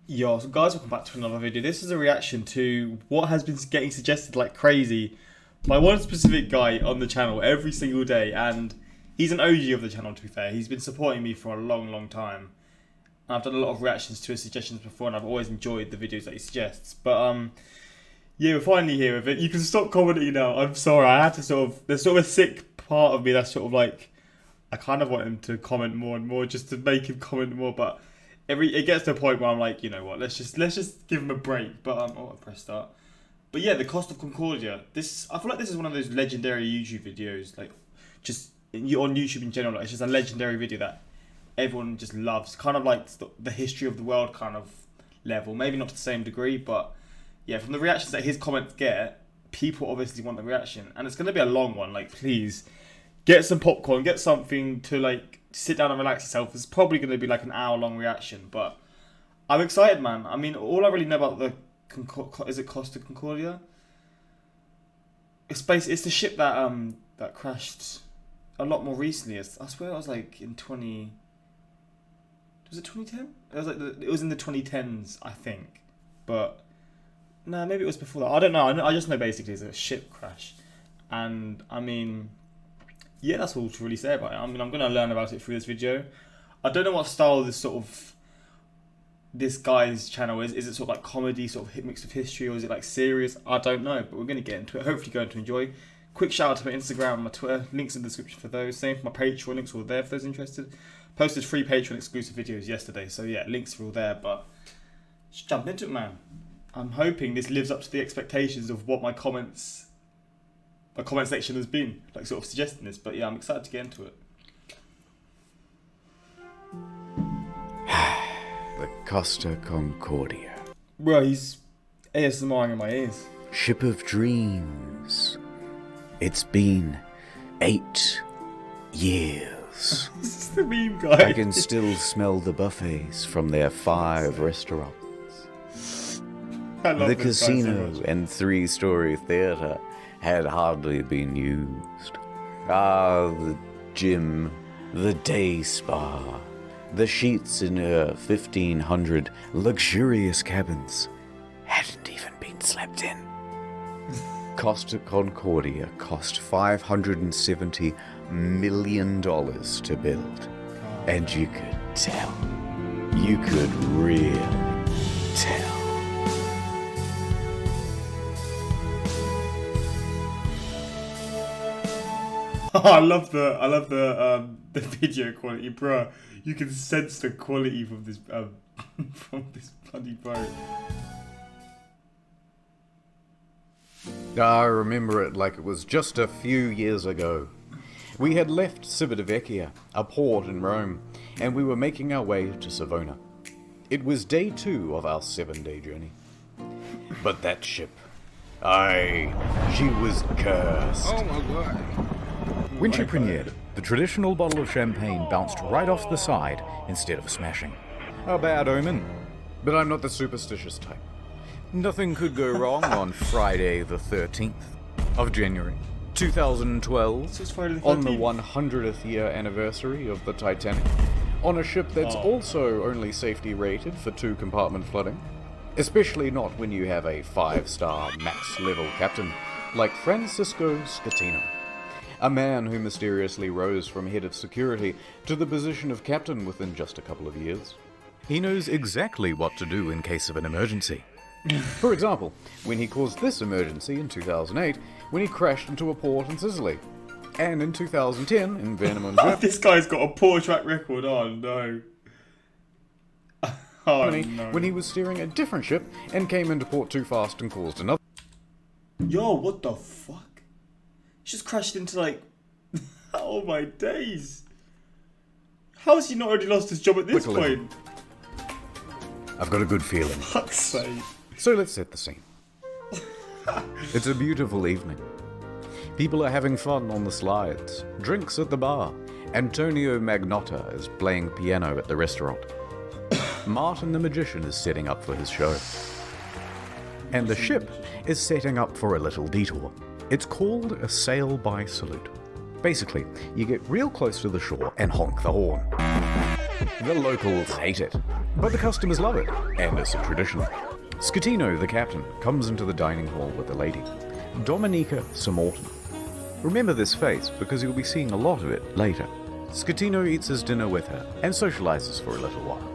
Yo, so guys, welcome back to another video. This is a reaction to what has been getting suggested like crazy by one specific guy on the channel every single day, and he's an OG of the channel, to be fair. He's been supporting me for a long time. And I've done a lot of reactions to his suggestions before, and I've always enjoyed the videos that he suggests. But yeah, we're finally here with it. You can stop commenting now. I'm sorry, I had to there's sort of a sick part of me that's sort of like, I kind of want him to comment more and more just to make him comment more, but it gets to a point where I'm like, you know what, let's just give him a break. But I press start. But yeah, the cost of Concordia. I feel like this is one of those legendary YouTube videos, like just on YouTube in general. Like, it's just a legendary video that everyone just loves. Kind of like the history of the world kind of level. Maybe not to the same degree, but yeah, from the reactions that his comments get, people obviously want the reaction, and it's gonna be a long one. Like, please get some popcorn, get something to like sit down and relax yourself. It's probably going to be like an hour-long reaction, but I'm excited, man. I mean, all I really know about the is it Costa Concordia? It's the ship that that crashed a lot more recently. I swear it was like in 20. Was it 2010? It was like it was in the 2010s, I think. But no, maybe it was before that. I don't know. I just know basically it's a ship crash, and I mean, yeah, that's all to really say about it. I mean, I'm going to learn about it through this video. I don't know what style this guy's channel is. Is it sort of like comedy, sort of mixed with history, or is it like serious? I don't know, but we're going to get into it. Hopefully going to enjoy. Quick shout out to my Instagram and my Twitter. Links in the description for those. Same for my Patreon. Links are all there for those interested. Posted 3 Patreon exclusive videos yesterday. So yeah, links are all there, but just jump into it, man. I'm hoping this lives up to the expectations of what my comment section has been, like sort of suggesting this, but yeah, I'm excited to get into it. The Costa Concordia. Bro, he's ASMRing in my ears. Ship of dreams. It's been 8 years. This is the meme guy. I can still smell the buffets from their 5 restaurants. I love The this guy so casino much. and 3-story theatre had hardly been used. The gym, the day spa, the sheets in her 1,500 luxurious cabins hadn't even been slept in. Costa Concordia cost $570 million to build. And you could tell. You could really tell. I love the video quality, bro. You can sense the quality from this bloody boat. I remember it like it was just a few years ago. We had left Civitavecchia, a port in Rome, and we were making our way to Savona. It was day 2 of our 7-day journey. But that ship, she was cursed. Oh my god. When she premiered, the traditional bottle of champagne bounced right off the side instead of smashing. A bad omen. But I'm not the superstitious type. Nothing could go wrong on Friday the 13th of January, 2012, This is Friday the on the 13th. 100th year anniversary of the Titanic, on a ship that's also only safety rated for 2-compartment flooding, especially not when you have a 5-star max-level captain like Francisco Scatino. A man who mysteriously rose from head of security to the position of captain within just a couple of years. He knows exactly what to do in case of an emergency. For example, when he caused this emergency in 2008, when he crashed into a port in Sicily. And in 2010, in Venemonte, This guy's got a poor track record. Oh no. Oh Germany, no. when he was steering a different ship and came into port too fast and caused another. Yo, what the fuck? He just crashed into like. Oh my days. How has he not already lost his job at this Quick little- point? I've got a good feeling. Fuck's sake. So let's set the scene. It's a beautiful evening. People are having fun on the slides, drinks at the bar. Antonio Magnotta is playing piano at the restaurant. Martin the magician is setting up for his show. And the ship is setting up for a little detour. It's called a sail-by salute. Basically, you get real close to the shore and honk the horn. The locals hate it. But the customers love it, and it's a tradition. Scatino, the captain, comes into the dining hall with the lady, Dominica Samorton. Remember this face because you'll be seeing a lot of it later. Scatino eats his dinner with her and socializes for a little while.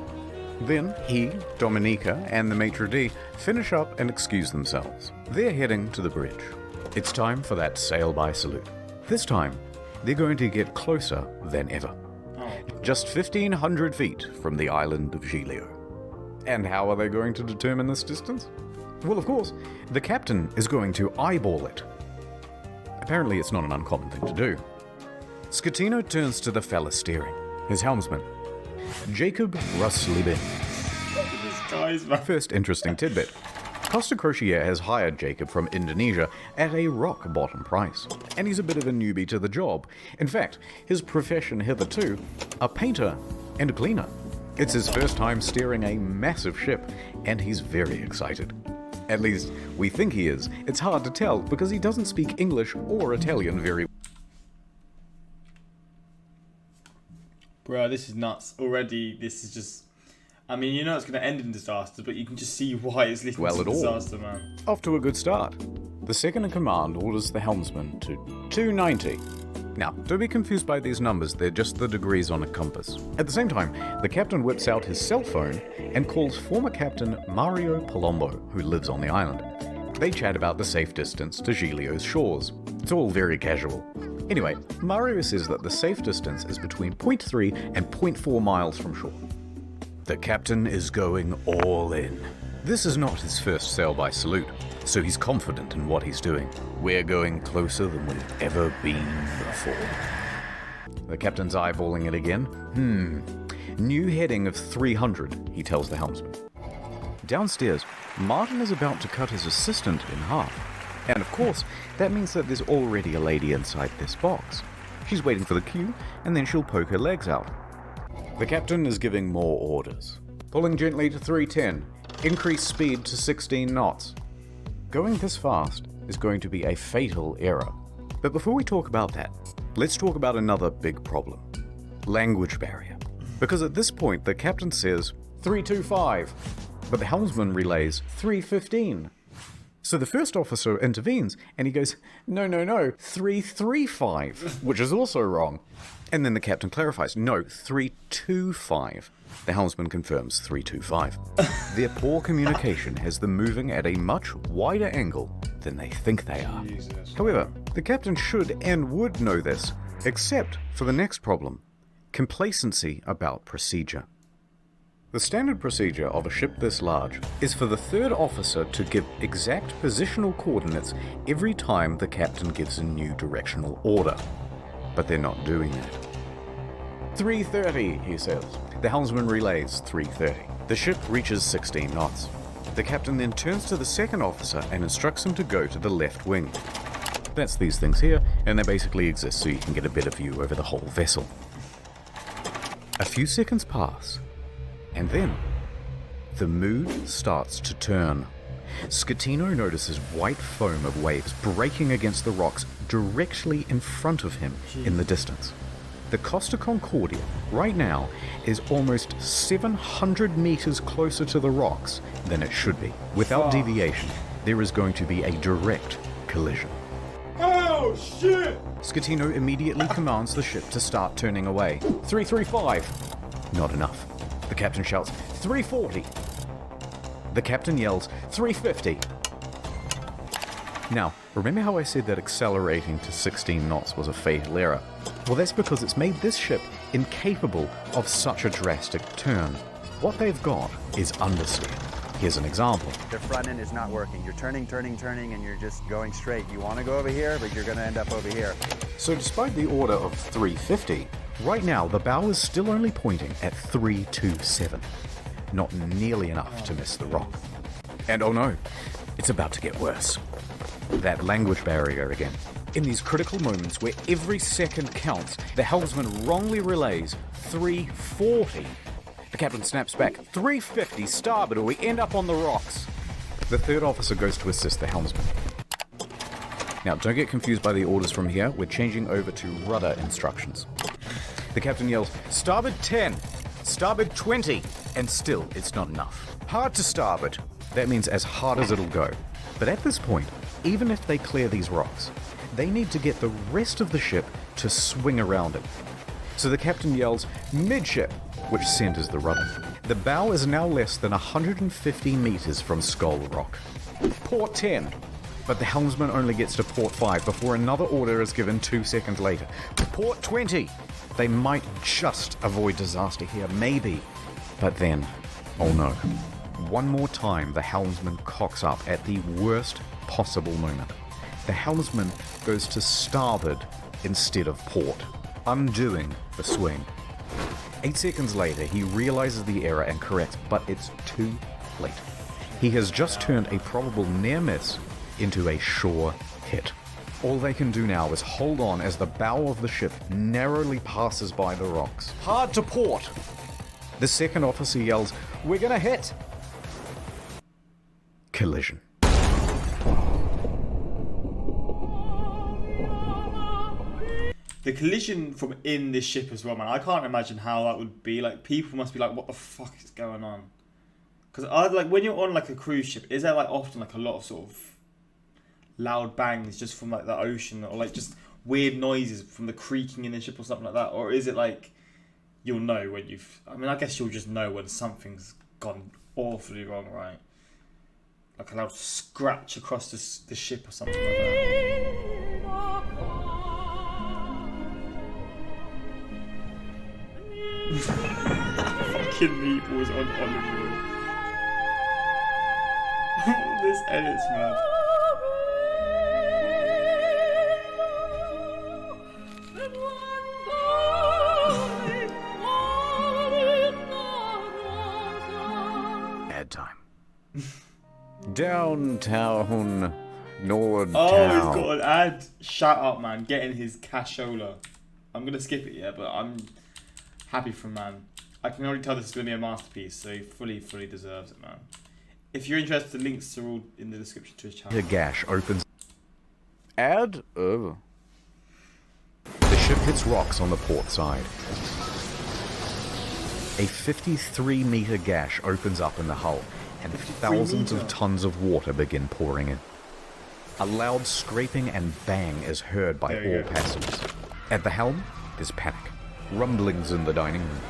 Then he, Dominica, and the maitre d' finish up and excuse themselves. They're heading to the bridge. It's time for that sail-by salute. This time, they're going to get closer than ever. Just 1,500 feet from the island of Giglio. And how are they going to determine this distance? Well, of course, the captain is going to eyeball it. Apparently, it's not an uncommon thing to do. Scatino turns to the fella steering, his helmsman, Jacob Ruslibin. Look at this guy's man. First interesting tidbit. Costa Crociere has hired Jacob from Indonesia at a rock-bottom price, and he's a bit of a newbie to the job. In fact, his profession hitherto, a painter and a cleaner. It's his first time steering a massive ship, and he's very excited. At least, we think he is. It's hard to tell because he doesn't speak English or Italian very well. Bro, this is nuts. Already, this is just... I mean, you know it's going to end in disaster, but you can just see why it's leading to disaster, man. Off to a good start. The second in command orders the helmsman to 290. Now, don't be confused by these numbers, they're just the degrees on a compass. At the same time, the captain whips out his cell phone and calls former captain Mario Palombo, who lives on the island. They chat about the safe distance to Giglio's shores. It's all very casual. Anyway, Mario says that the safe distance is between 0.3 and 0.4 miles from shore. The captain is going all in. This is not his first sail-by salute, so he's confident in what he's doing. We're going closer than we've ever been before. The captain's eyeballing it again. New heading of 300, he tells the helmsman. Downstairs, Martin is about to cut his assistant in half. And of course, that means that there's already a lady inside this box. She's waiting for the cue, and then she'll poke her legs out. The captain is giving more orders. Pulling gently to 310. Increase speed to 16 knots. Going this fast is going to be a fatal error. But before we talk about that, let's talk about another big problem. Language barrier. Because at this point, the captain says 325, but the helmsman relays 315. So the first officer intervenes, and he goes, no, 335, which is also wrong. And then the captain clarifies, no, 325. The helmsman confirms 325. Their poor communication has them moving at a much wider angle than they think they are. Jesus. However, the captain should and would know this, except for the next problem, complacency about procedure. The standard procedure of a ship this large is for the third officer to give exact positional coordinates every time the captain gives a new directional order. But they're not doing that. 330, he says. The helmsman relays 330. The ship reaches 16 knots. The captain then turns to the second officer and instructs him to go to the left wing. That's these things here, and they basically exist so you can get a better view over the whole vessel. A few seconds pass, and then the mood starts to turn. Scatino notices white foam of waves breaking against the rocks directly in front of him in the distance. The Costa Concordia, right now, is almost 700 meters closer to the rocks than it should be. Without deviation, there is going to be a direct collision. Oh, shit! Scatino immediately commands the ship to start turning away. 335. Not enough. The captain shouts, 340. The captain yells, 350. Now, remember how I said that accelerating to 16 knots was a fatal error? Well, that's because it's made this ship incapable of such a drastic turn. What they've got is understeer. Here's an example. The front end is not working. You're turning, and you're just going straight. You want to go over here, but you're going to end up over here. So despite the order of 350, right now the bow is still only pointing at 327. Not nearly enough to miss the rock. And oh no, it's about to get worse. That language barrier again. In these critical moments where every second counts, the helmsman wrongly relays 340. The captain snaps back, 350 starboard or we end up on the rocks. The third officer goes to assist the helmsman. Now, don't get confused by the orders from here. We're changing over to rudder instructions. The captain yells, starboard 10, starboard 20. And still, it's not enough. Hard to starboard. That means as hard as it'll go. But at this point, even if they clear these rocks, they need to get the rest of the ship to swing around it. So the captain yells, midship, which centers the rudder. The bow is now less than 150 meters from Skull Rock. Port 10. But the helmsman only gets to port 5 before another order is given 2 seconds later. Port 20. They might just avoid disaster here, maybe. But then, oh no. One more time the helmsman cocks up at the worst possible moment. The helmsman goes to starboard instead of port, undoing the swing. 8 seconds later, he realizes the error and corrects, but it's too late. He has just turned a probable near miss into a sure hit. All they can do now is hold on as the bow of the ship narrowly passes by the rocks. Hard to port! The second officer yells, "We're gonna hit!" Collision. The collision from in this ship as well, man. I can't imagine how that would be. Like, people must be like, what the fuck is going on? Because like when you're on like a cruise ship, is there like often like a lot of sort of loud bangs just from like the ocean, or like just weird noises from the creaking in the ship or something like that? Or is it like you'll know when you've... I mean, I guess you'll just know when something's gone awfully wrong, right? Like a loud scratch across the ship or something like that. Fucking meatballs on olive oil. This edit's mad. Ad time. Downtown, Nordtown. Oh, he's got an ad. Shout out, man. Getting his cashola. I'm going to skip it, yeah, but I'm happy for him, man. I can already tell this is going to be a masterpiece, so he fully deserves it, man. If you're interested, the links are all in the description to his channel. The gash opens. Ad? Oh. The ship hits rocks on the port side. A 53-meter gash opens up in the hull, and thousands of tons of water begin pouring in. A loud scraping and bang is heard by all passengers. At the helm, there's panic. Rumblings in the dining room.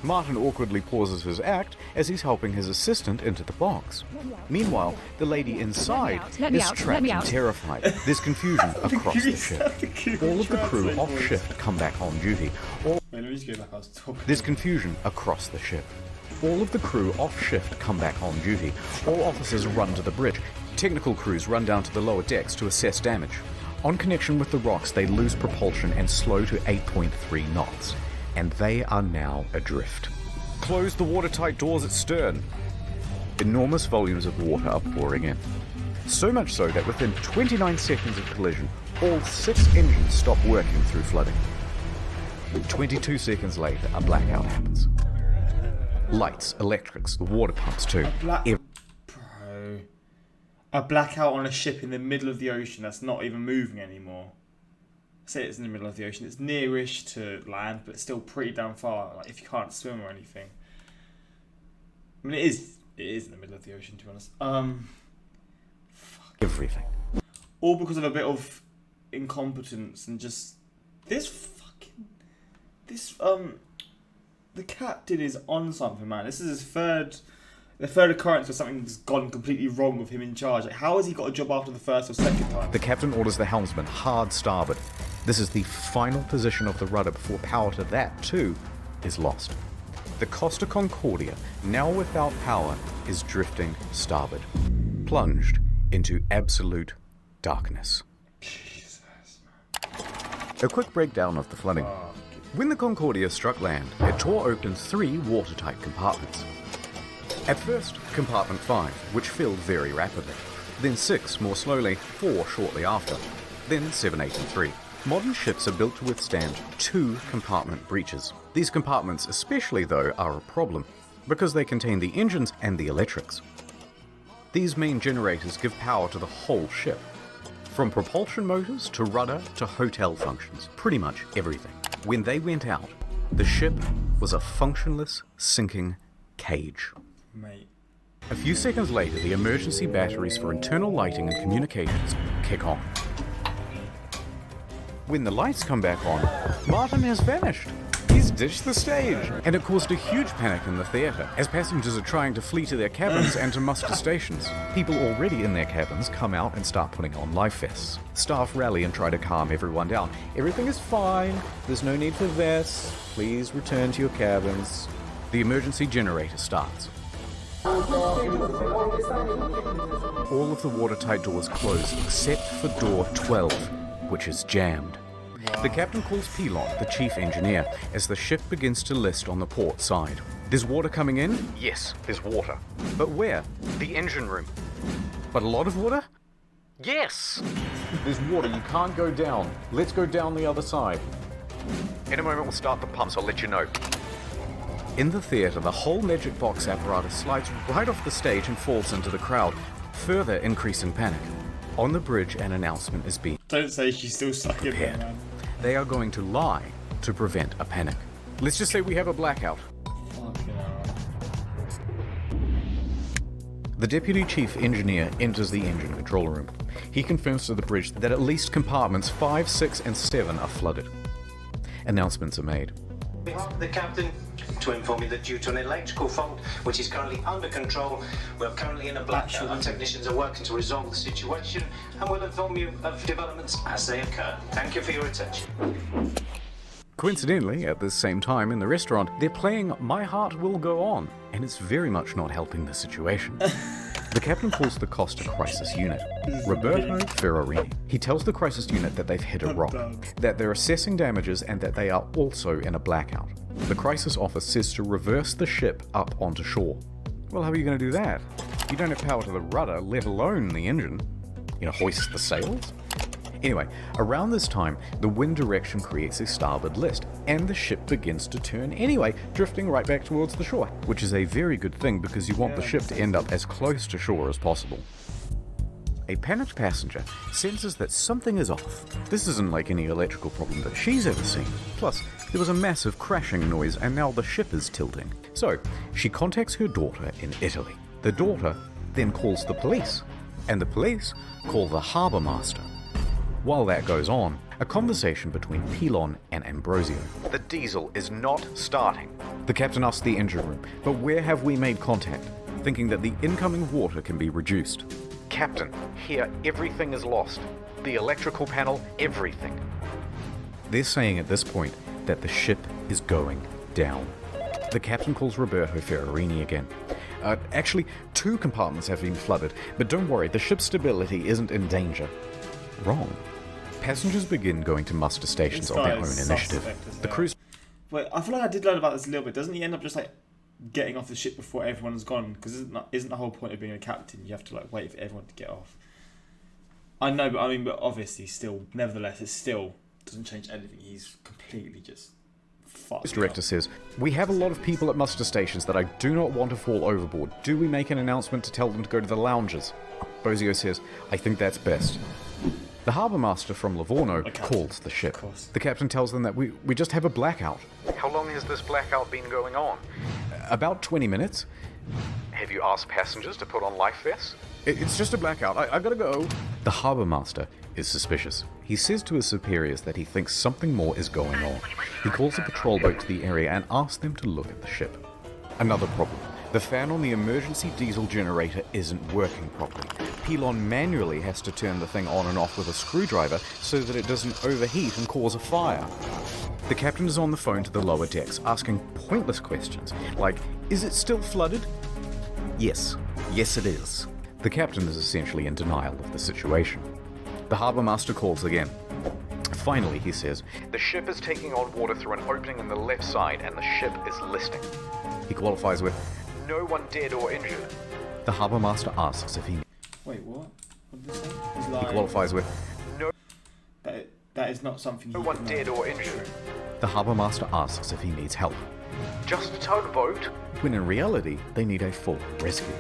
Martin awkwardly pauses his act as he's helping his assistant into the box. Meanwhile, the lady inside is trapped and terrified. There's confusion across the ship. All of the crew off shift come back on duty. There's confusion across the ship. All of the crew off shift come back on duty. All officers run to the bridge. Technical crews run down to the lower decks to assess damage. On connection with the rocks, they lose propulsion and slow to 8.3 knots. And they are now adrift. Close the watertight doors at stern. Enormous volumes of water are pouring in. So much so that within 29 seconds of collision, all 6 engines stop working through flooding. 22 seconds later, a blackout happens. Lights, electrics, the water pumps too. Bro. A blackout on a ship in the middle of the ocean that's not even moving anymore. Say it's in the middle of the ocean. It's nearish to land, but it's still pretty damn far. Like if you can't swim or anything. I mean, it is in the middle of the ocean, to be honest. Fuck. Everything. All because of a bit of incompetence and just the captain is on something, man. This is the third occurrence where something's gone completely wrong with him in charge. Like, how has he got a job after the first or second time? The captain orders the helmsman hard starboard. This is the final position of the rudder before power to that, too, is lost. The Costa Concordia, now without power, is drifting starboard, plunged into absolute darkness. Jesus, A quick breakdown of the flooding. When the Concordia struck land, it tore open 3 watertight compartments. At first, compartment 5, which filled very rapidly. Then 6 more slowly, 4 shortly after. Then 7, 8 and 3. Modern ships are built to withstand 2 compartment breaches. These compartments especially, though, are a problem, because they contain the engines and the electrics. These main generators give power to the whole ship. From propulsion motors to rudder to hotel functions, pretty much everything. When they went out, the ship was a functionless, sinking cage. Mate. A few seconds later, the emergency batteries for internal lighting and communications kick on. When the lights come back on, Martin has vanished. He's ditched the stage, and it caused a huge panic in the theatre as passengers are trying to flee to their cabins and to muster stations. People already in their cabins come out and start putting on life vests. Staff rally and try to calm everyone down. Everything is fine. There's no need for vests. Please return to your cabins. The emergency generator starts. All of the watertight doors close except for door 12, which is jammed. The captain calls Pilon, the chief engineer, as the ship begins to list on the port side. There's water coming in? Yes, there's water. But where? The engine room. But a lot of water? Yes! There's water, you can't go down. Let's go down the other side. In a moment we'll start the pumps, I'll let you know. In the theatre, the whole magic box apparatus slides right off the stage and falls into the crowd, further increasing panic. On the bridge, an announcement is being Don't say she's still stuck in there, man. They are going to lie to prevent a panic. Let's just say we have a blackout. Fucking hell. The deputy chief engineer enters the engine control room. He confirms to the bridge that at least compartments 5, 6, and 7 are flooded. Announcements are made. We want the captain to inform you that due to an electrical fault, which is currently under control, we're currently in a blackout. Our technicians are working to resolve the situation, and we'll inform you of developments as they occur. Thank you for your attention. Coincidentally, at the same time in the restaurant, they're playing My Heart Will Go On, and it's very much not helping the situation. The captain calls the Costa crisis unit, Roberto Ferrarini. He tells the crisis unit that they've hit a rock, that they're assessing damages, and that they are also in a blackout. The crisis office says to reverse the ship up onto shore. Well, how are you going to do that? You don't have power to the rudder, let alone the engine. Hoist the sails? Anyway, around this time, the wind direction creates a starboard list, and the ship begins to turn anyway, drifting right back towards the shore, which is a very good thing because you want the ship to end up as close to shore as possible. A panicked passenger senses that something is off. This isn't like any electrical problem that she's ever seen. Plus, there was a massive crashing noise and now the ship is tilting. So, she contacts her daughter in Italy. The daughter then calls the police, and the police call the harbour master. While that goes on, a conversation between Pilon and Ambrosio. The diesel is not starting. The captain asks the engine room, but where have we made contact? Thinking that the incoming water can be reduced. Captain, here everything is lost. The electrical panel, everything. They're saying at this point that the ship is going down. The captain calls Roberto Ferrarini again. Actually, 2 compartments have been flooded, but don't worry, the ship's stability isn't in danger. Wrong. Passengers begin going to muster stations of their own initiative. The cruise... Wait, I feel like I did learn about this a little bit. Doesn't he end up just getting off the ship before everyone's gone? Because isn't the whole point of being a captain you have to wait for everyone to get off? I know, but obviously still, nevertheless, it still doesn't change anything. He's completely just fucked. This director says, "We have a lot of people at muster stations that I do not want to fall overboard. Do we make an announcement to tell them to go to the lounges?" Bozio says, "I think that's best." The harbour master from Livorno calls the ship. The captain tells them that we just have a blackout. How long has this blackout been going on? About 20 minutes. Have you asked passengers to put on life vests? It's just a blackout. I gotta go. The harbour master is suspicious. He says to his superiors that he thinks something more is going on. He calls a patrol boat to the area and asks them to look at the ship. Another problem. The fan on the emergency diesel generator isn't working properly. Pilon manually has to turn the thing on and off with a screwdriver so that it doesn't overheat and cause a fire. The captain is on the phone to the lower decks, asking pointless questions, like, is it still flooded? Yes. Yes, it is. The captain is essentially in denial of the situation. The harbour master calls again. Finally, he says, the ship is taking on water through an opening in the left side and the ship is listing. He qualifies with, no one dead or injured. The harbour master asks if he... Wait, what? What did they say? He's lying. He qualifies with, no that is not something one dead or injured. The harbour master asks if he needs help. Just a tugboat? When in reality, they need a full rescue.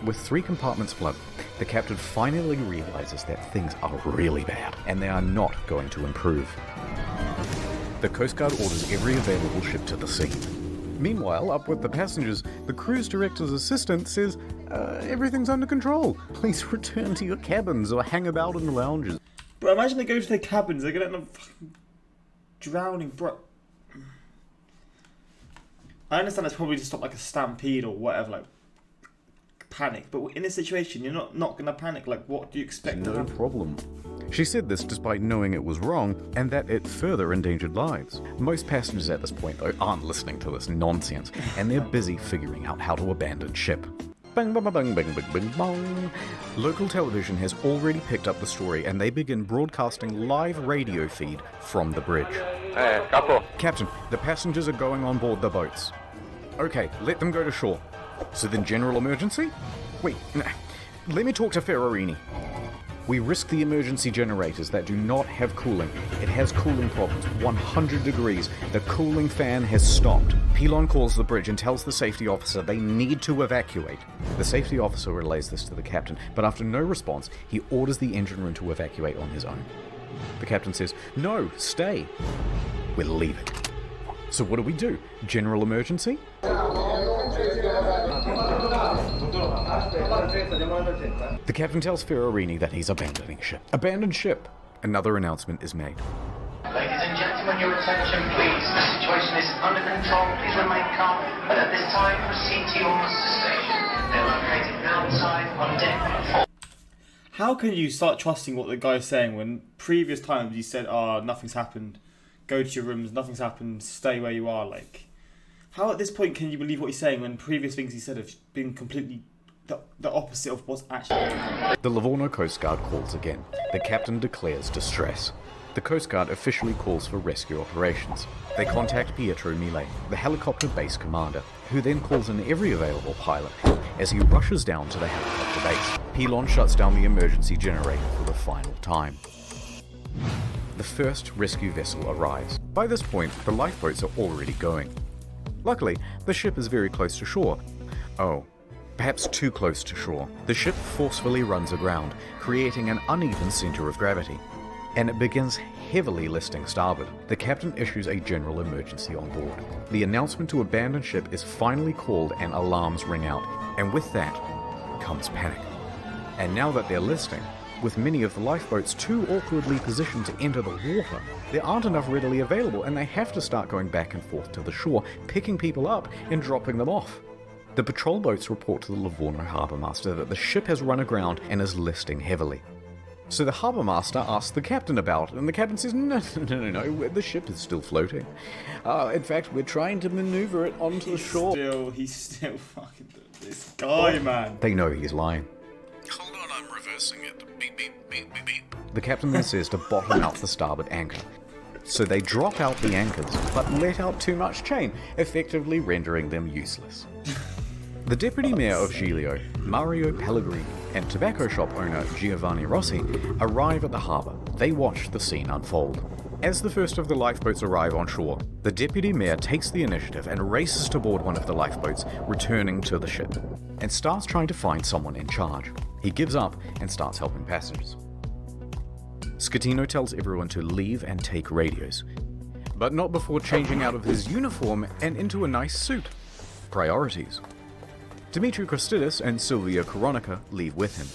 With 3 compartments flooded, the captain finally realizes that things are really bad, and they are not going to improve. The Coast Guard orders every available ship to the scene. Meanwhile, up with the passengers, the cruise director's assistant says, everything's under control. Please return to your cabins or hang about in the lounges. Bro, imagine they go to their cabins, they're gonna end up fucking drowning, bro. I understand it's probably to stop like a stampede or whatever, like panic. But in this situation, you're not gonna panic. Like, what do you expect to No happen? problem. She said this despite knowing it was wrong and that it further endangered lives. Most passengers at this point, though, aren't listening to this nonsense, and they're busy figuring out how to abandon ship. Bang, bang, bang, bang, bang, bang, bang. Local television has already picked up the story, and they begin broadcasting live radio feed from the bridge. Hey, Capo. Captain, the passengers are going on board the boats. Okay, let them go to shore. So then general emergency? Wait, let me talk to Ferrarini. We risk the emergency generators that do not have cooling. It has cooling problems, 100 degrees. The cooling fan has stopped. Pilon calls the bridge and tells the safety officer they need to evacuate. The safety officer relays this to the captain, but after no response, he orders the engine room to evacuate on his own. The captain says, "No, stay. We're leaving." So what do? General emergency? The captain tells Ferrarini that he's abandoning ship. Abandon ship! Another announcement is made. Ladies and gentlemen, your attention please. The situation is under control. Please remain calm. But at this time, proceed to your muster station. They're located outside on deck 4. How can you start trusting what the guy's saying when previous times he said, nothing's happened, go to your rooms, nothing's happened, stay where you are? Like, how at this point can you believe what he's saying when previous things he said have been completely the opposite of what's actually happening? The Livorno Coast Guard calls again. The captain declares distress. The Coast Guard officially calls for rescue operations. They contact Pietro Mille, the helicopter base commander, who then calls in every available pilot as he rushes down to the helicopter base. Pilon shuts down the emergency generator for the final time. The first rescue vessel arrives. By this point, the lifeboats are already going. Luckily, the ship is very close to shore. Oh, perhaps too close to shore. The ship forcefully runs aground, creating an uneven center of gravity, and it begins heavily listing starboard. The captain issues a general emergency on board. The announcement to abandon ship is finally called and alarms ring out, and with that comes panic. And now that they're listing, with many of the lifeboats too awkwardly positioned to enter the water, there aren't enough readily available, and they have to start going back and forth to the shore, picking people up and dropping them off. The patrol boats report to the Livorno harbour master that the ship has run aground and is listing heavily. So the harbour master asks the captain about it, and the captain says, no, the ship is still floating. In fact, we're trying to maneuver it onto the shore. He's still fucking this guy, man. They know he's lying. Hold on, I'm reversing it. Beep, beep, beep, beep, beep. The captain then says to bottom out the starboard anchor. So they drop out the anchors, but let out too much chain, effectively rendering them useless. The deputy mayor of Giglio, Mario Pellegrini, and tobacco shop owner Giovanni Rossi arrive at the harbour. They watch the scene unfold. As the first of the lifeboats arrive on shore, the deputy mayor takes the initiative and races to board one of the lifeboats, returning to the ship, and starts trying to find someone in charge. He gives up and starts helping passengers. Schettino tells everyone to leave and take radios, but not before changing out of his uniform and into a nice suit. Priorities. Dimitri Christidis and Silvia Coronica leave with him.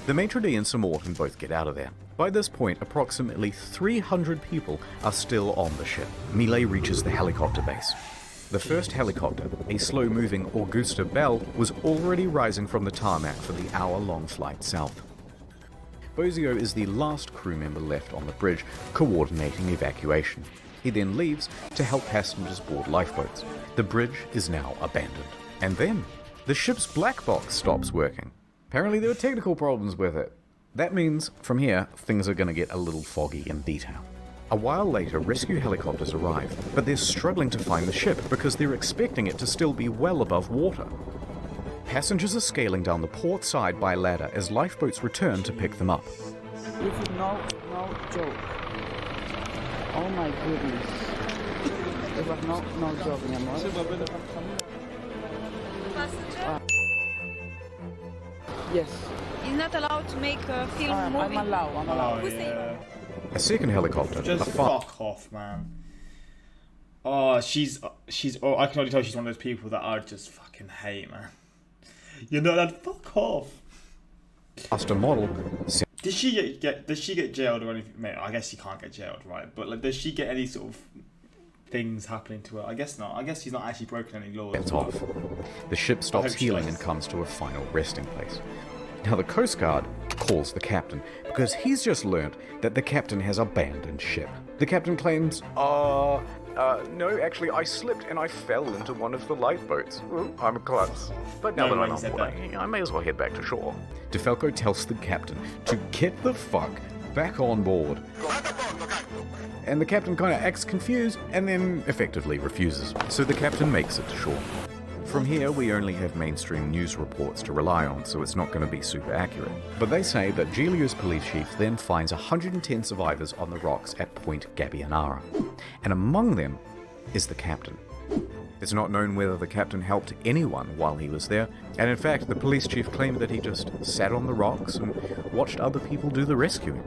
The maitre d' and Sir Morton both get out of there. By this point, approximately 300 people are still on the ship. Mille reaches the helicopter base. The first helicopter, a slow-moving Augusta Bell, was already rising from the tarmac for the hour-long flight south. Bozio is the last crew member left on the bridge, coordinating evacuation. He then leaves to help passengers board lifeboats. The bridge is now abandoned. And then, the ship's black box stops working. Apparently there were technical problems with it. That means, from here, things are going to get a little foggy in detail. A while later, rescue helicopters arrive, but they're struggling to find the ship because they're expecting it to still be well above water. Passengers are scaling down the port side by ladder as lifeboats return to pick them up. This is no joke. Oh my goodness. It was no joke, mi amor. Passenger Yes. is not allowed to make a film I'm movie. allowed. Oh, Who say- yeah. A second helicopter, Just a far fuck off, man. Oh, she's. Oh, I can only tell she's one of those people that I just fucking hate, man. You're not allowed. Fuck off. Asked a model. Does she get jailed or anything? Mate, I guess she can't get jailed, right? But like, does she get any sort of things happening to her? I guess not. I guess she's not actually broken any laws. Gets off. The ship stops healing and comes to a final resting place. Now the Coast Guard calls the captain because he's just learnt that the captain has abandoned ship. The captain claims, no, actually I slipped and I fell into one of the lifeboats. Ooh, I'm a klutz. But now that I'm on board, I may as well head back to shore. DeFalco tells the captain to get the fuck back on board. And the captain kind of acts confused and then effectively refuses. So the captain makes it to shore. From here, we only have mainstream news reports to rely on, so it's not going to be super accurate. But they say that Giglio's police chief then finds 110 survivors on the rocks at Point Gabbianara, and among them is the captain. It's not known whether the captain helped anyone while he was there, and in fact, the police chief claimed that he just sat on the rocks and watched other people do the rescuing.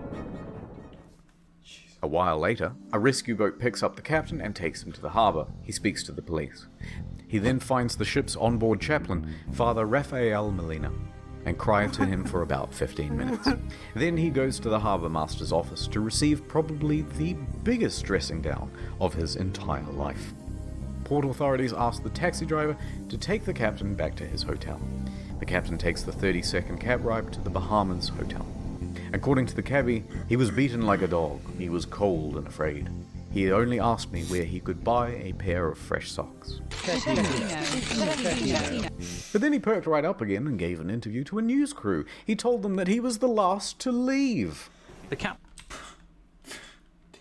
A while later, a rescue boat picks up the captain and takes him to the harbour. He speaks to the police. He then finds the ship's onboard chaplain, Father Rafael Molina, and cries to him for about 15 minutes. Then he goes to the harbour master's office to receive probably the biggest dressing down of his entire life. Port authorities ask the taxi driver to take the captain back to his hotel. The captain takes the 30-second cab ride to the Bahamas hotel. According to the cabbie, he was beaten like a dog. He was cold and afraid. He only asked me where he could buy a pair of fresh socks. But then he perked right up again and gave an interview to a news crew. He told them that he was the last to leave.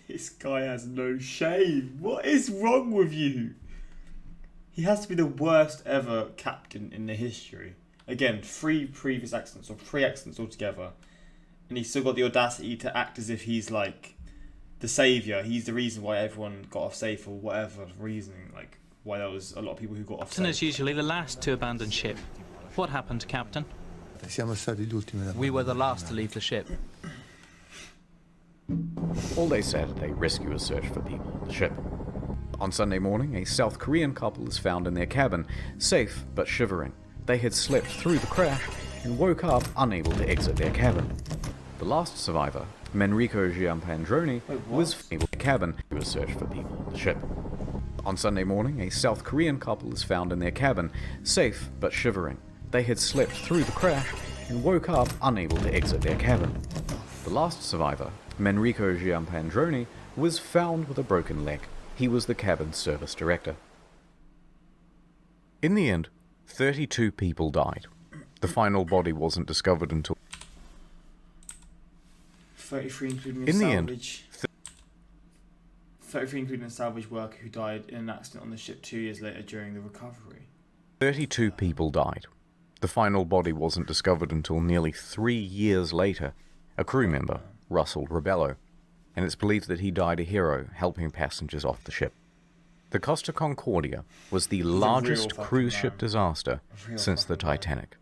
This guy has no shame. What is wrong with you? He has to be the worst ever captain in the history. Again, 3 previous accidents, or 3 accidents altogether. And he's still got the audacity to act as if he's like the saviour. He's the reason why everyone got off safe, or whatever reasoning, like why there was a lot of people who got off Captain safe. is usually the last to abandon ship. What happened, Captain? We were the last to leave the ship. All day Saturday, rescuers search for people on the ship. On Sunday morning, a South Korean couple is found in their cabin, safe but shivering. They had slept through the crash and woke up unable to exit their cabin. The last survivor, Manrico Giampandroni, was able to cabin to search for people on the ship. On Sunday morning, a South Korean couple is found in their cabin, safe but shivering. They had slept through the crash and woke up unable to exit their cabin. The last survivor, Manrico Giampandroni, was found with a broken leg. He was the cabin service director. In the end, 32 people died. The final body wasn't discovered until 33 including in the salvage. 33 including a salvage worker who died in an accident on the ship 2 years later during the recovery. 32 people died. The final body wasn't discovered until nearly 3 years later. A crew member, Russell Rebello, and it's believed that he died a hero helping passengers off the ship. The Costa Concordia was the largest cruise ship disaster since the Titanic.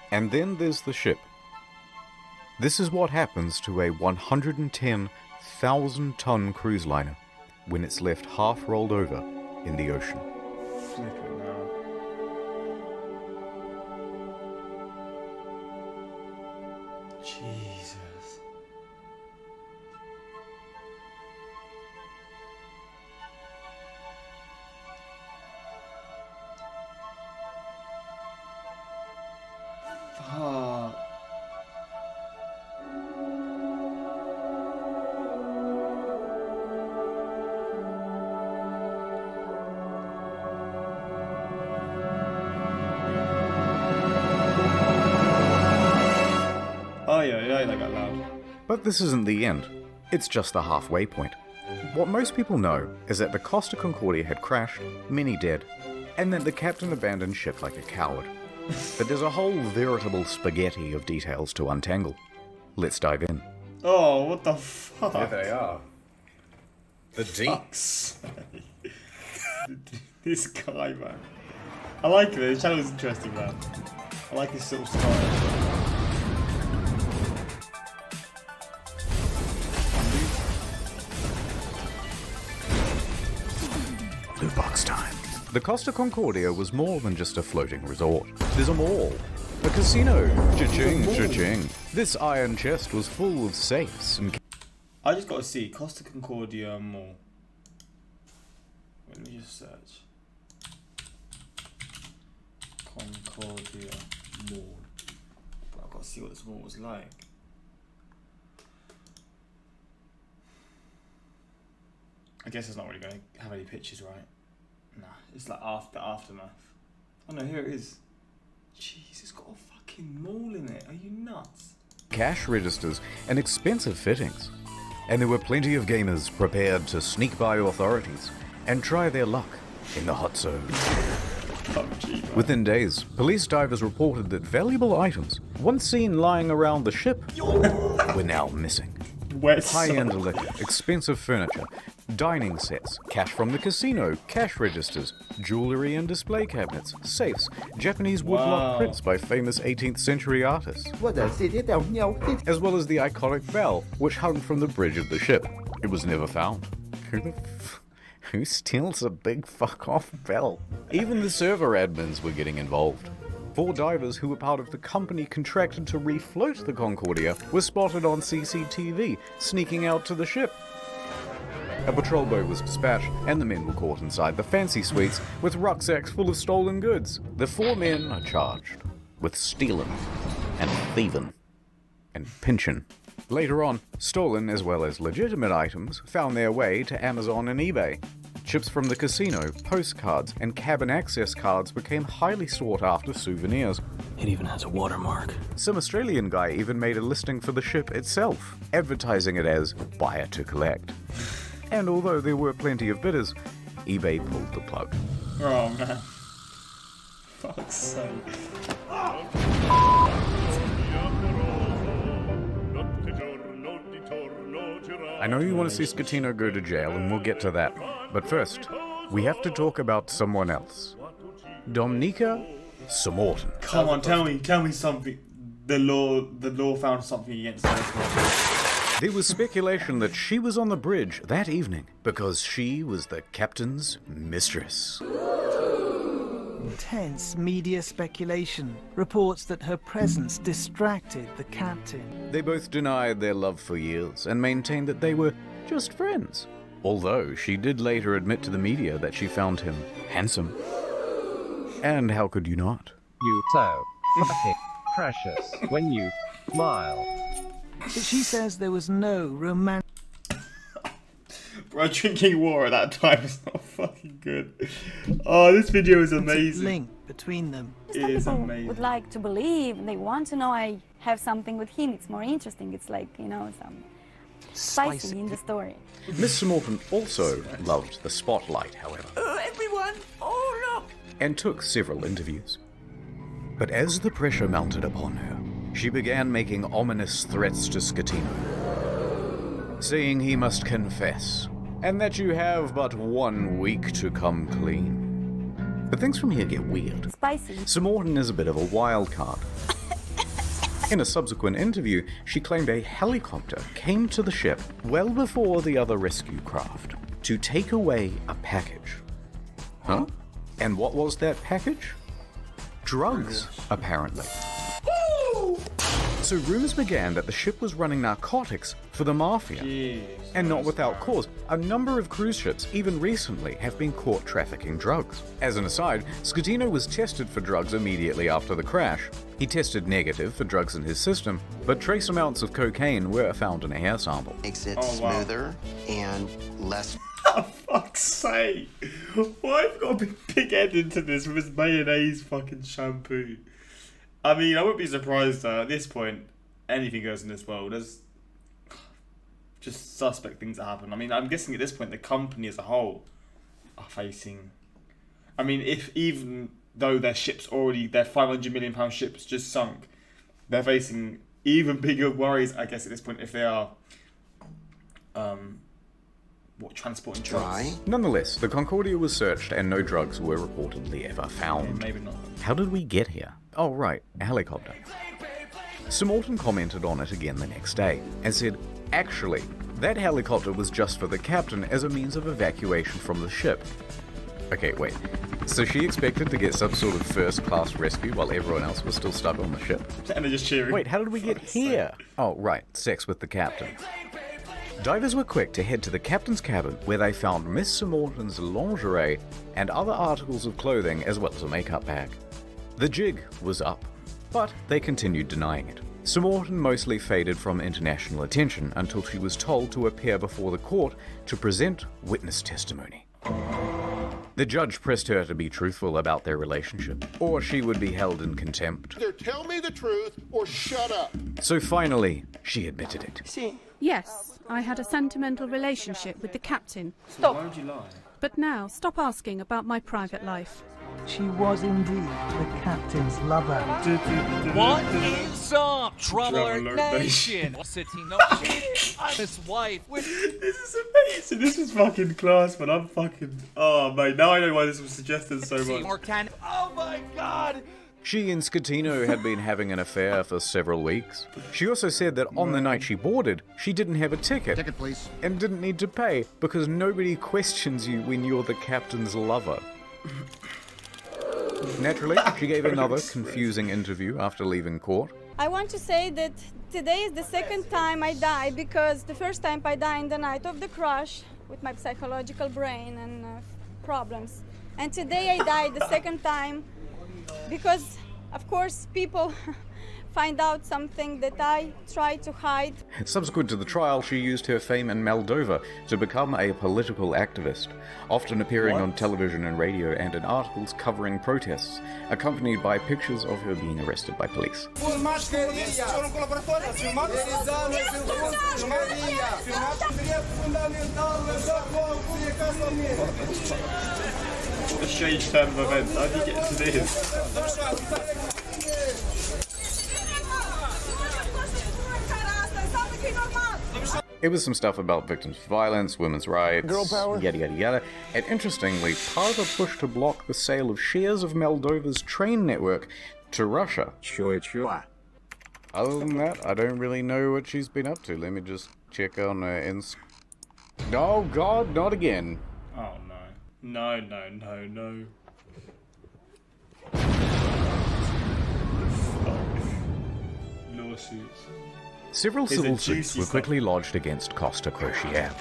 And then there's the ship. This is what happens to a 110,000-ton cruise liner when it's left half rolled over in the ocean. Flip it now. Jesus. Fuck. Oh yeah, that got loud. But this isn't the end. It's just the halfway point. What most people know is that the Costa Concordia had crashed, many dead, and that the captain abandoned ship like a coward. But there's a whole veritable spaghetti of details to untangle. Let's dive in. Oh, what the fuck? There they are. The deets. This guy, man. I like it. The channel is interesting, man. I like his sort of style. The Costa Concordia was more than just a floating resort. There's a mall, a casino, cha-ching, cha-ching. This iron chest was full of safes and... I just got to see Costa Concordia Mall. Let me just search. Concordia Mall. But I've got to see what this mall was like. I guess it's not really going to have any pictures, right? Nah, it's like aftermath. Oh no, here it is. Jeez, it's got a fucking mall in it. Are you nuts? Cash registers and expensive fittings. And there were plenty of gamers prepared to sneak by authorities and try their luck in the hot zone. Within days, police divers reported that valuable items, once seen lying around the ship, were now missing. High-end liquor, expensive furniture, dining sets, cash from the casino, cash registers, jewellery and display cabinets, safes, Japanese woodblock prints by famous 18th century artists, as well as the iconic bell which hung from the bridge of the ship. It was never found. Who steals a big fuck-off bell? Even the server admins were getting involved. 4 divers who were part of the company contracted to refloat the Concordia were spotted on CCTV, sneaking out to the ship. A patrol boat was dispatched, and the men were caught inside the fancy suites with rucksacks full of stolen goods. The 4 men are charged with stealing and thieving and pinching. Later on, stolen as well as legitimate items found their way to Amazon and eBay. Chips from the casino, postcards, and cabin access cards became highly sought after souvenirs. It even has a watermark. Some Australian guy even made a listing for the ship itself, advertising it as buyer to collect. And although there were plenty of bidders, eBay pulled the plug. Oh man. Fuck's sake. I know you want to see Scatino go to jail, and we'll get to that. But first, we have to talk about someone else. Domnica Samorton. Come on, tell me something. The law found something against her. There was speculation that she was on the bridge that evening because she was the captain's mistress. Intense media speculation reports that her presence distracted the captain. They both denied their love for years and maintained that they were just friends. Although she did later admit to the media that she found him handsome. And how could you not? You so fucking precious when you smile. But she says there was no romantic... Bro, drinking water at that time is not fucking good. Oh, this video is amazing. ...link between them. It is amazing. Would like to believe, they want to know I have something with him. It's more interesting. It's like, you know, some spicy in the story. Miss Samorton also loved the spotlight, however. Everyone, oh look! And took several interviews. But as the pressure mounted upon her, she began making ominous threats to Scatino, saying he must confess, and that you have but 1 week to come clean. But things from here get weird. Spicy. Samorton is a bit of a wild card. In a subsequent interview, she claimed a helicopter came to the ship well before the other rescue craft to take away a package. Huh? And what was that package? Drugs, apparently. So rumors began that the ship was running narcotics for the mafia. Jeez, and not without cause. A number of cruise ships, even recently, have been caught trafficking drugs. As an aside, Scatino was tested for drugs immediately after the crash. He tested negative for drugs in his system, but trace amounts of cocaine were found in a hair sample. Makes it smoother and less... For fuck's sake! Why have you got to be big-headed into this with his mayonnaise fucking shampoo? I mean, I wouldn't be surprised at this point. Anything goes in this world. There's just suspect things that happen. I mean, I'm guessing at this point the company as a whole are facing... I mean, if even though their ship's already... Their £500 million ship's just sunk, they're facing even bigger worries, I guess, at this point, if they are... transporting drugs? Nonetheless, the Concordia was searched and no drugs were reportedly ever found. Yeah, maybe not. How did we get here? Oh right, a helicopter. Samorton commented on it again the next day and said, actually, that helicopter was just for the captain as a means of evacuation from the ship. Okay, wait. So she expected to get some sort of first-class rescue while everyone else was still stuck on the ship? And they're just cheering. Wait, how did we get here? Oh, right, sex with the captain. Divers were quick to head to the captain's cabin, where they found Miss Sir Morton's lingerie and other articles of clothing, as well as a makeup bag. The jig was up, but they continued denying it. Sir Morton mostly faded from international attention until she was told to appear before the court to present witness testimony. The judge pressed her to be truthful about their relationship, or she would be held in contempt. Either tell me the truth or shut up. So finally, she admitted it. Yes, I had a sentimental relationship with the captain. Stop. Why would you lie? But now, stop asking about my private life. She was indeed the captain's lover. What is up, Traveler Nation? Sitting no shit. I'm his wife. This is amazing. This is fucking class, man. I'm fucking. Oh, mate. Now I know why this was suggested so much. Oh my god. She and Scatino had been having an affair for several weeks. She also said that on the night she boarded, she didn't have a ticket. Ticket, please. And didn't need to pay, because nobody questions you when you're the captain's lover. Naturally, she gave another confusing interview after leaving court. I want to say that today is the second time I die, because the first time I died in the night of the crash with my psychological brain and problems. And today I died the second time because, of course, people find out something that I try to hide. Subsequent to the trial, she used her fame in Moldova to become a political activist, often appearing on television and radio and in articles covering protests, accompanied by pictures of her being arrested by police. A strange turn of events. How did you get into this? It was some stuff about victims of violence, women's rights, Girl power. yada yada yada, and interestingly, part of a push to block the sale of shares of Moldova's train network to Russia. Sure. Other than that, I don't really know what she's been up to. Let me just check on her Oh god, not again. Oh no. No. Lawsuits. Several civil suits were quickly lodged against Costa Crociere,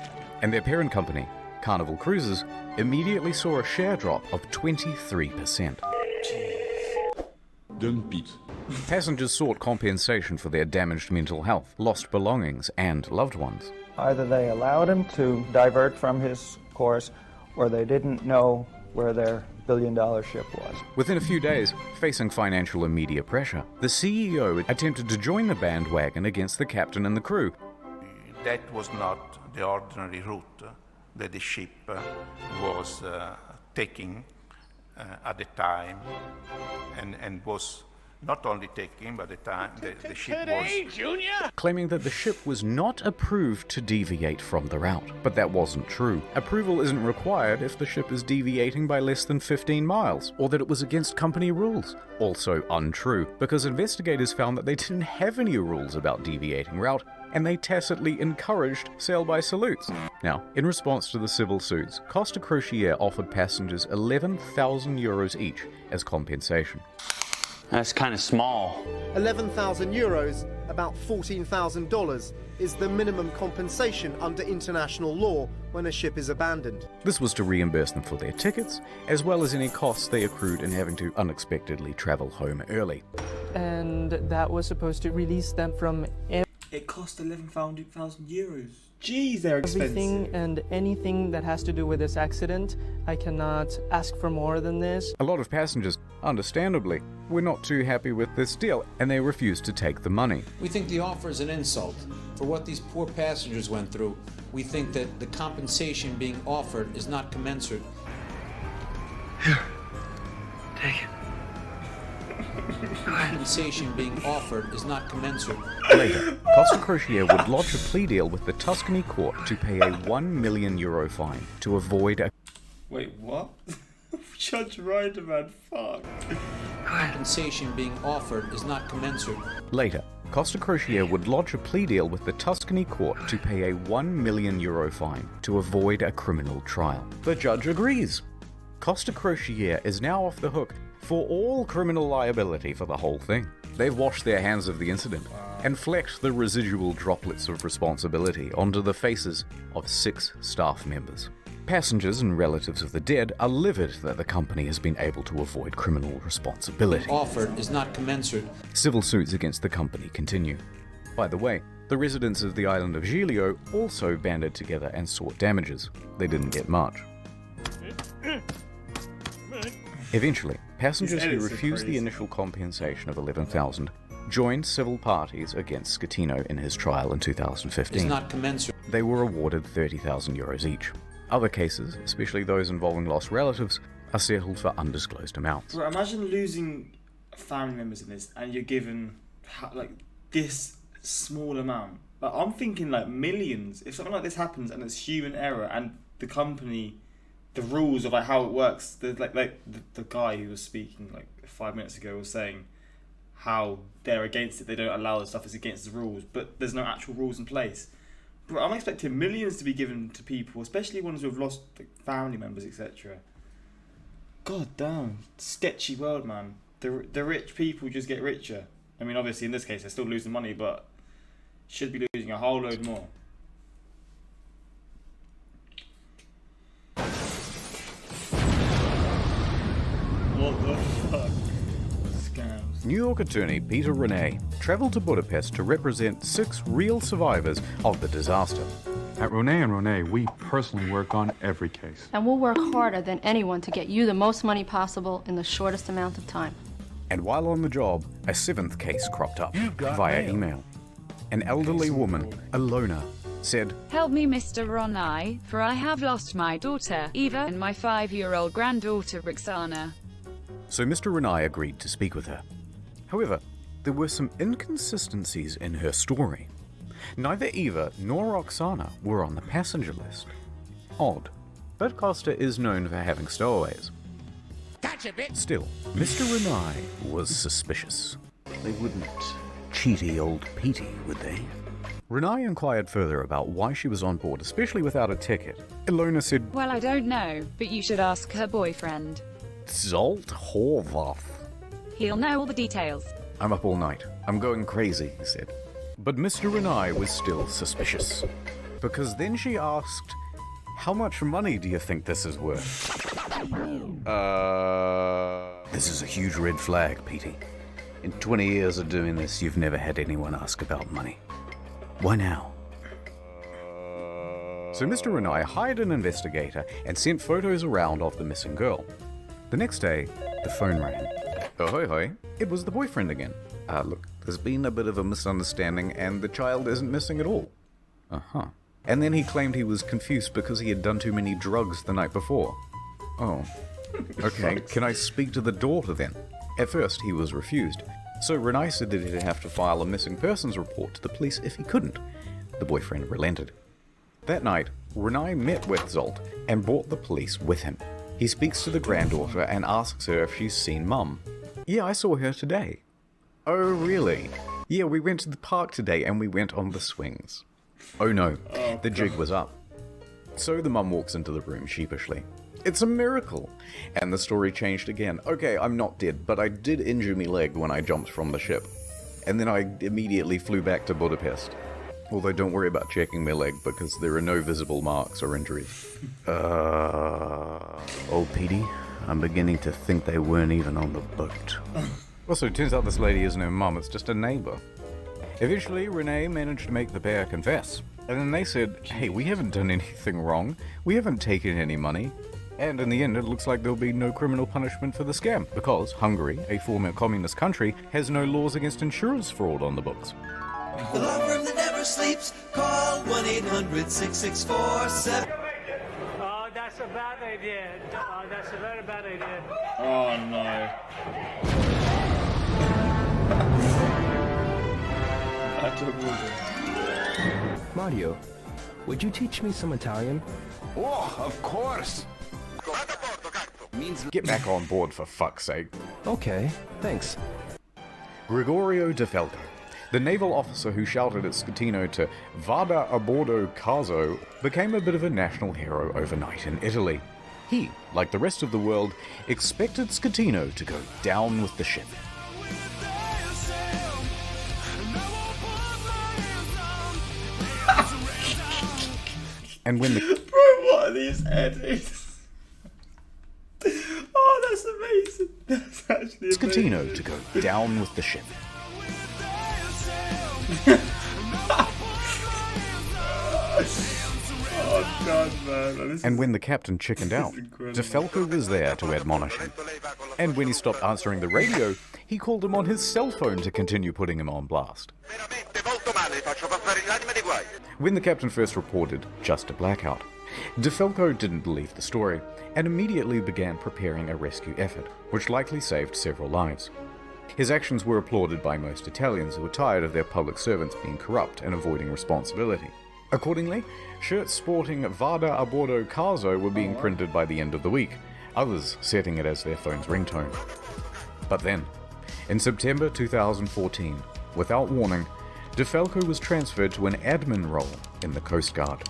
and their parent company, Carnival Cruises, immediately saw a share drop of 23%. Dump it. Passengers sought compensation for their damaged mental health, lost belongings, and loved ones. Either they allowed him to divert from his course, or they didn't know where their billion-dollar ship was. Within a few days, facing financial and media pressure, the CEO attempted to join the bandwagon against the captain and the crew. That was not the ordinary route that the ship was taking at the time, and was not only taking, but the time the ship was... Claiming that the ship was not approved to deviate from the route. But that wasn't true. Approval isn't required if the ship is deviating by less than 15 miles, or that it was against company rules. Also untrue, because investigators found that they didn't have any rules about deviating route, and they tacitly encouraged sail by salutes. Now, in response to the civil suits, Costa Crociere offered passengers 11,000 euros each as compensation. That's kind of small. 11,000 euros, about $14,000, is the minimum compensation under international law when a ship is abandoned. This was to reimburse them for their tickets, as well as any costs they accrued in having to unexpectedly travel home early. And that was supposed to release them from It cost 11,000 euros. Jeez, they're expensive. everything and anything that has to do with this accident. I cannot ask for more than this. A lot of passengers, understandably, were not too happy with this deal, and they refused to take the money. We think the offer is an insult. For what these poor passengers went through, we think that the compensation being offered is not commensurate. Here, take it. Compensation being offered is not commensurate. Later, Costa Crociere would lodge a plea deal with the Tuscany court to pay a €1 million fine to avoid a... Wait, what? Judge Ryder, man, fuck. Compensation being offered is not commensurate. Later, Costa Crociere would lodge a plea deal with the Tuscany court to pay a €1 million fine to avoid a criminal trial. The judge agrees. Costa Crociere is now off the hook for all criminal liability for the whole thing. They've washed their hands of the incident and flecked the residual droplets of responsibility onto the faces of 6 staff members. Passengers and relatives of the dead are livid that the company has been able to avoid criminal responsibility. Offered is not commensurate. Civil suits against the company continue. By the way, the residents of the island of Giglio also banded together and sought damages. They didn't get much. Eventually, passengers who refused the initial compensation of $11,000 joined civil parties against Schettino in his trial in 2015. Is not commensurate. They were awarded €30,000 each. Other cases, especially those involving lost relatives, are settled for undisclosed amounts. Bro, imagine losing family members in this and you're given like this small amount. Like, I'm thinking like millions. If something like this happens and it's human error and the company, the rules of like how it works, the guy who was speaking like 5 minutes ago was saying how they're against it. They don't allow the stuff. It's against the rules, but there's no actual rules in place. Bro, I'm expecting millions to be given to people, especially ones who have lost like, family members, etc. God damn, sketchy world, man. The rich people just get richer. I mean, obviously in this case they're still losing money, but should be losing a whole load more. What the fuck? Scams. New York attorney Peter Renee travelled to Budapest to represent 6 real survivors of the disaster. At Renee & Renee, we personally work on every case. And we'll work harder than anyone to get you the most money possible in the shortest amount of time. And while on the job, a 7th case cropped up via email. An elderly woman, Ilona, said, "Help me, Mr. Ronai, for I have lost my daughter, Eva, and my 5-year-old granddaughter, Roxana." So Mr. Renai agreed to speak with her. However, there were some inconsistencies in her story. Neither Eva nor Roxana were on the passenger list. Odd, but Costa is known for having stowaways. Gotcha, bitch! Still, Mr. Renai was suspicious. They wouldn't cheaty old Petey, would they? Renai inquired further about why she was on board, especially without a ticket. Ilona said, "Well, I don't know, but you should ask her boyfriend. Zolt Horvath. He'll know all the details." "I'm up all night. I'm going crazy," he said. But Mr. Renai was still suspicious. Because then she asked, "How much money do you think this is worth?" This is a huge red flag, Petey. In 20 years of doing this, you've never had anyone ask about money. Why now? So Mr. Renai hired an investigator and sent photos around of the missing girl. The next day, the phone rang. Ahoy hoy, it was the boyfriend again. Look, there's been a bit of a misunderstanding and the child isn't missing at all. Uh-huh. And then he claimed he was confused because he had done too many drugs the night before. Oh. Okay, can I speak to the daughter then? At first, he was refused. So Renai said that he'd have to file a missing persons report to the police if he couldn't. The boyfriend relented. That night, Renai met with Zolt and brought the police with him. He speaks to the granddaughter and asks her if she's seen Mum. "Yeah, I saw her today." "Oh, really?" "Yeah, we went to the park today and we went on the swings." Oh no, the jig was up. So the mum walks into the room sheepishly. "It's a miracle!" And the story changed again. "Okay, I'm not dead, but I did injure my leg when I jumped from the ship. And then I immediately flew back to Budapest. Although don't worry about checking my leg because there are no visible marks or injuries." Old Petey, I'm beginning to think they weren't even on the boat. Also, it turns out this lady isn't her mum, it's just a neighbor. Eventually, Renee managed to make the pair confess. And then they said, "Hey, we haven't done anything wrong. We haven't taken any money." And in the end, it looks like there'll be no criminal punishment for the scam, because Hungary, a former communist country, has no laws against insurance fraud on the books. The law firm that never sleeps, call 1-800-6647. Oh, that's a bad idea. Oh, that's a very bad idea. Oh no. Mario, would you teach me some Italian? Oh, of course. Get back on board for fuck's sake. Okay, thanks. Gregorio De Felco, the naval officer who shouted at Schettino to "Vada a bordo caso," became a bit of a national hero overnight in Italy. He, like the rest of the world, expected Scatino to go down with the ship. And when the... Bro, what are these edits? Oh, that's amazing. That's actually amazing. Scatino to go down with the ship. Oh, God, man. And when the captain chickened out, DeFalco was there to admonish him. And when he stopped answering the radio, he called him on his cell phone to continue putting him on blast. When the captain first reported just a blackout, DeFalco didn't believe the story and immediately began preparing a rescue effort, which likely saved several lives. His actions were applauded by most Italians who were tired of their public servants being corrupt and avoiding responsibility. Accordingly, shirts sporting Vada a bordo caso were being printed by the end of the week, others setting it as their phone's ringtone. But then, in September 2014, without warning, DeFalco was transferred to an admin role in the Coast Guard.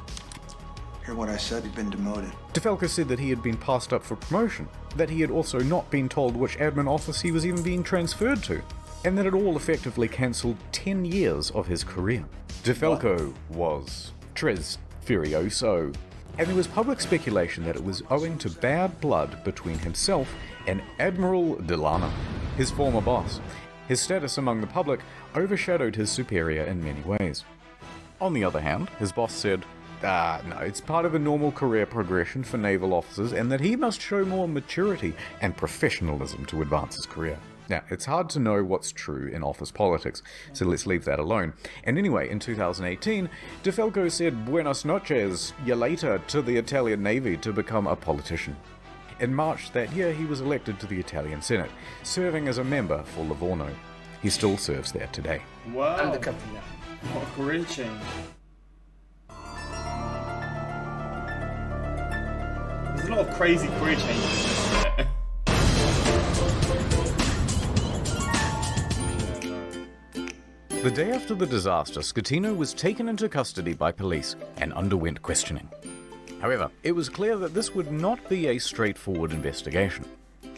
Hear what I said? You've been demoted. DeFalco said that he had been passed up for promotion, that he had also not been told which admin office he was even being transferred to, and that it all effectively cancelled 10 years of his career. DeFalco was tres furioso, and there was public speculation that it was owing to bad blood between himself and Admiral Delano, his former boss. His status among the public overshadowed his superior in many ways. On the other hand, his boss said, no, it's part of a normal career progression for naval officers and that he must show more maturity and professionalism to advance his career. Now, it's hard to know what's true in office politics, so let's leave that alone. And anyway, in 2018, DeFalco said buenas noches, ya later, to the Italian Navy to become a politician. In March that year, he was elected to the Italian Senate, serving as a member for Livorno. He still serves there today. Wow. I'm the captain now. What a career change. There's a lot of crazy career changes, isn't there? The day after the disaster, Scatino was taken into custody by police and underwent questioning. However, it was clear that this would not be a straightforward investigation.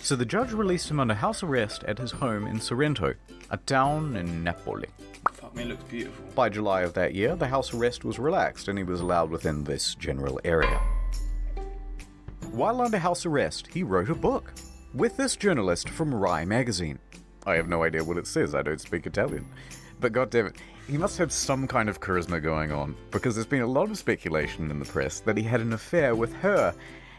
So the judge released him under house arrest at his home in Sorrento, a town in Napoli. Fuck me, it looks beautiful. By July of that year, the house arrest was relaxed and he was allowed within this general area. While under house arrest, he wrote a book with this journalist from Rai magazine. I have no idea what it says, I don't speak Italian. But goddammit, he must have some kind of charisma going on, because there's been a lot of speculation in the press that he had an affair with her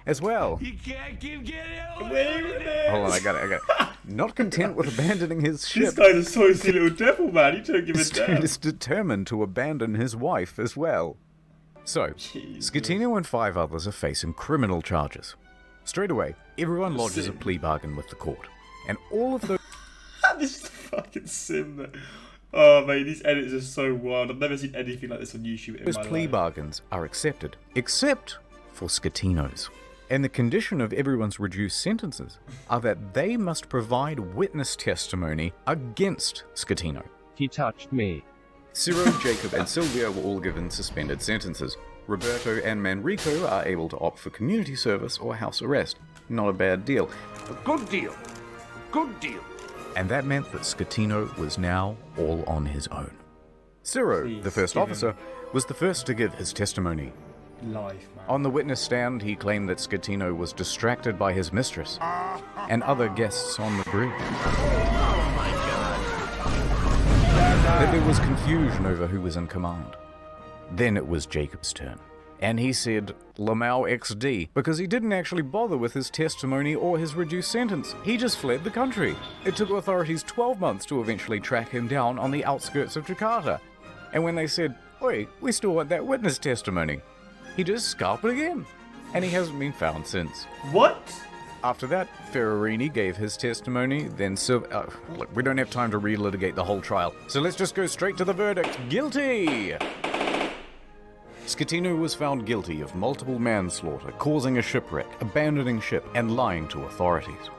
as well. You can't keep getting Hold on, I got it. Not content with abandoning his ship, This guy's a saucy little devil, man. You don't give a damn. is determined to abandon his wife as well. So, Scatino and 5 others are facing criminal charges. Straight away, everyone lodges a plea bargain with the court. And all of those... This is the fucking sim that... Oh, mate, these edits are so wild. I've never seen anything like this on YouTube in Those my plea life. bargains are accepted, except for Scatino's. And the condition of everyone's reduced sentences are that they must provide witness testimony against Scatino. He touched me. Ciro, Jacob, and Silvia were all given suspended sentences. Roberto and Manrico are able to opt for community service or house arrest. Not a bad deal. A good deal. Good deal. And that meant that Scatino was now all on his own. Ciro, the first officer, was the first to give his testimony. Life, man. On the witness stand, he claimed that Scatino was distracted by his mistress and other guests on the bridge. Oh my God. That there was confusion over who was in command. Then it was Jacob's turn. And he said, Lamau XD, because he didn't actually bother with his testimony or his reduced sentence. He just fled the country. It took authorities 12 months to eventually track him down on the outskirts of Jakarta. And when they said, oi, we still want that witness testimony, he just scalped again. And he hasn't been found since. What? After that, Ferrarini gave his testimony, then look, we don't have time to relitigate the whole trial, so let's just go straight to the verdict. Guilty! Scatino was found guilty of multiple manslaughter, causing a shipwreck, abandoning ship, and lying to authorities.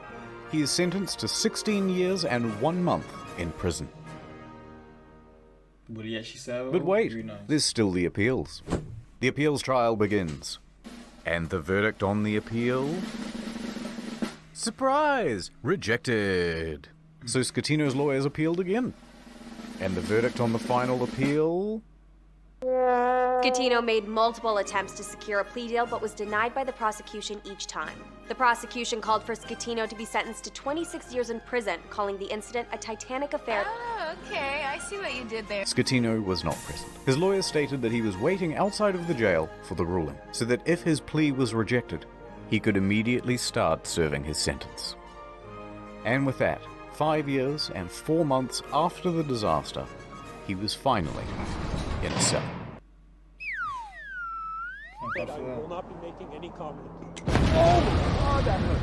He is sentenced to 16 years and 1 month in prison. Will he actually serve? But wait, there's still the appeals. The appeals trial begins. And the verdict on the appeal? Surprise! Rejected. So Scatino's lawyers appealed again. And the verdict on the final appeal? Scatino made multiple attempts to secure a plea deal but was denied by the prosecution each time. The prosecution called for Scatino to be sentenced to 26 years in prison, calling the incident a Titanic affair. Oh, okay, I see what you did there. Scatino was not present. His lawyers stated that he was waiting outside of the jail for the ruling, so that if his plea was rejected, he could immediately start serving his sentence. And with that, 5 years and 4 months after the disaster, he was finally in a cell. But I will not be making any comment. Oh, that hurt.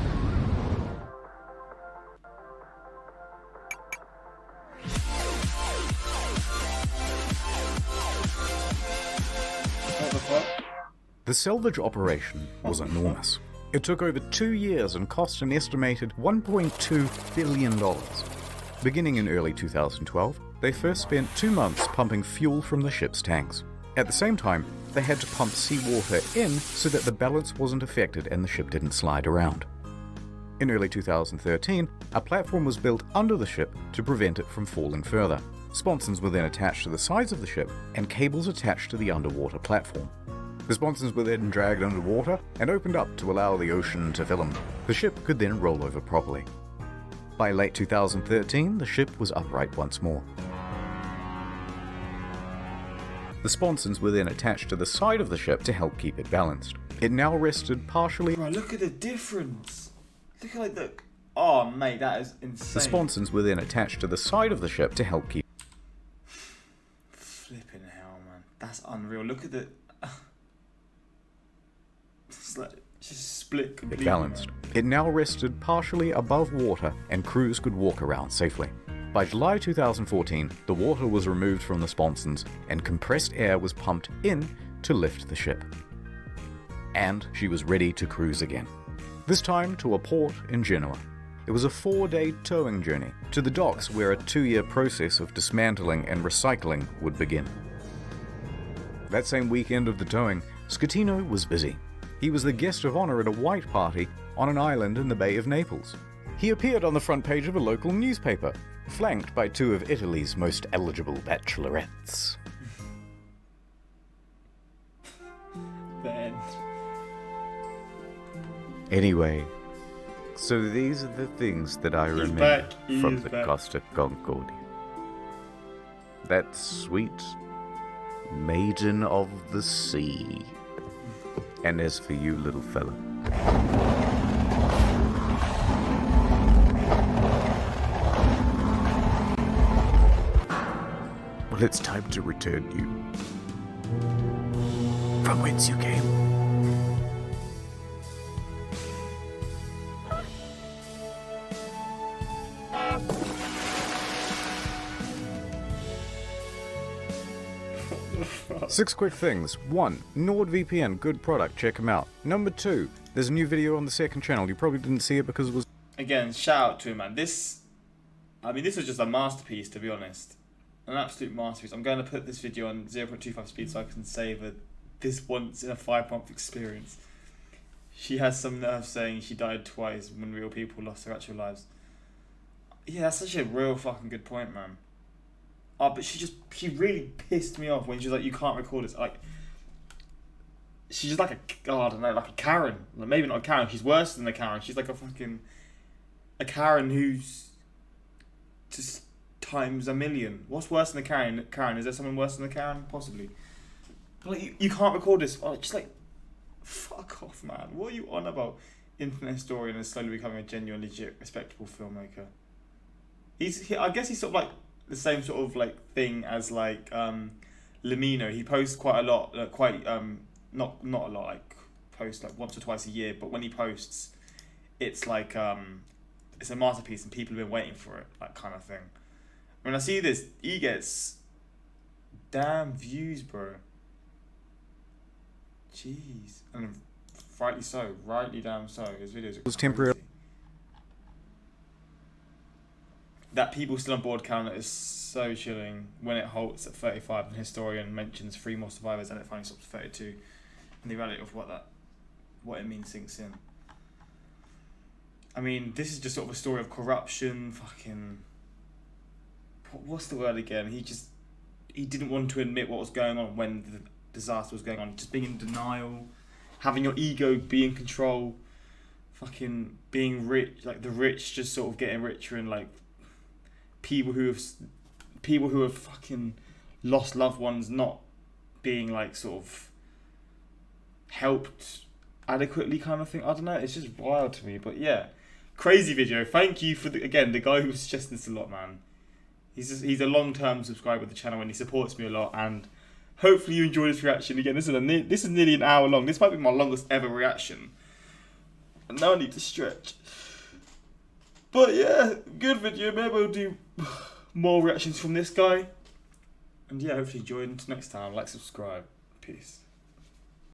The salvage operation was enormous. It took over 2 years and cost an estimated $1.2 billion. Beginning in early 2012, they first spent 2 months pumping fuel from the ship's tanks. At the same time, they had to pump seawater in so that the balance wasn't affected and the ship didn't slide around. In early 2013, a platform was built under the ship to prevent it from falling further. Sponsons were then attached to the sides of the ship and cables attached to the underwater platform. The sponsons were then dragged underwater and opened up to allow the ocean to fill them. The ship could then roll over properly. By late 2013, the ship was upright once more. The sponsons were then attached to the side of the ship to help keep it balanced. It now rested partially. Bro, look at the difference. Look at like the. Oh, mate, that is insane. The sponsons were then attached to the side of the ship to help keep. Flipping hell, man. That's unreal. Look at the. It's like just split completely. It balanced. It now rested partially above water and crews could walk around safely. By July 2014, the water was removed from the sponsons and compressed air was pumped in to lift the ship. And she was ready to cruise again. This time to a port in Genoa. It was a 4-day towing journey to the docks where a 2-year process of dismantling and recycling would begin. That same weekend of the towing, Scatino was busy. He was the guest of honor at a white party on an island in the Bay of Naples. He appeared on the front page of a local newspaper, flanked by 2 of Italy's most eligible bachelorettes. Ben. Anyway, so these are the things that I remember from the Costa Concordia. That sweet maiden of the sea. And as for you, little fella, well, it's time to return you from whence you came. Six quick things. 1. NordVPN, good product, check them out. Number 2, there's a new video on the second channel. You probably didn't see it because it was... Again, shout out to him, man. This is just a masterpiece, to be honest. An absolute masterpiece. I'm going to put this video on 0.25 speed so I can savor this once in a 5-month experience. She has some nerve saying she died twice when real people lost their actual lives. Yeah, that's such a real fucking good point, man. Oh, but she really pissed me off when she was like, you can't record this. Like, she's just like I don't know, like a Karen. Like, maybe not a Karen, she's worse than a Karen. She's like a Karen who's just times a million. What's worse than a Karen? Is there someone worse than a Karen? Possibly. But like, you can't record this. Oh, just like, fuck off, man. What are you on about? Internet historian is slowly becoming a genuine, legit, respectable filmmaker. I guess he's sort of like the same sort of like thing as like Lamino. He posts quite a lot, not a lot, like posts like once or twice a year, but when he posts, it's like it's a masterpiece and people have been waiting for it, that kind of thing. When I see this, he gets damn views, bro. Jeez. And rightly so, rightly damn so. His videos are temporary. That people still on board calendar is so chilling. When it halts at 35, and historian mentions 3 more survivors, and it finally stops at 32. And the reality of what that what it means sinks in. I mean, this is just sort of a story of corruption, fucking... What's the word again? He didn't want to admit what was going on when the disaster was going on. Just being in denial, having your ego be in control, fucking being rich, like the rich just sort of getting richer, and like people who have fucking lost loved ones not being like sort of helped adequately, kind of thing. I don't know, it's just wild to me. But yeah, crazy video. Thank you for the guy who was suggesting this a lot, man. He's a long-term subscriber of the channel and he supports me a lot, and hopefully you enjoy this reaction. Again, this is nearly an hour long. This might be my longest ever reaction. And now I need to stretch. But yeah, good video. Maybe we'll do more reactions from this guy. And yeah, hopefully enjoy it. Until next time, like, subscribe. Peace.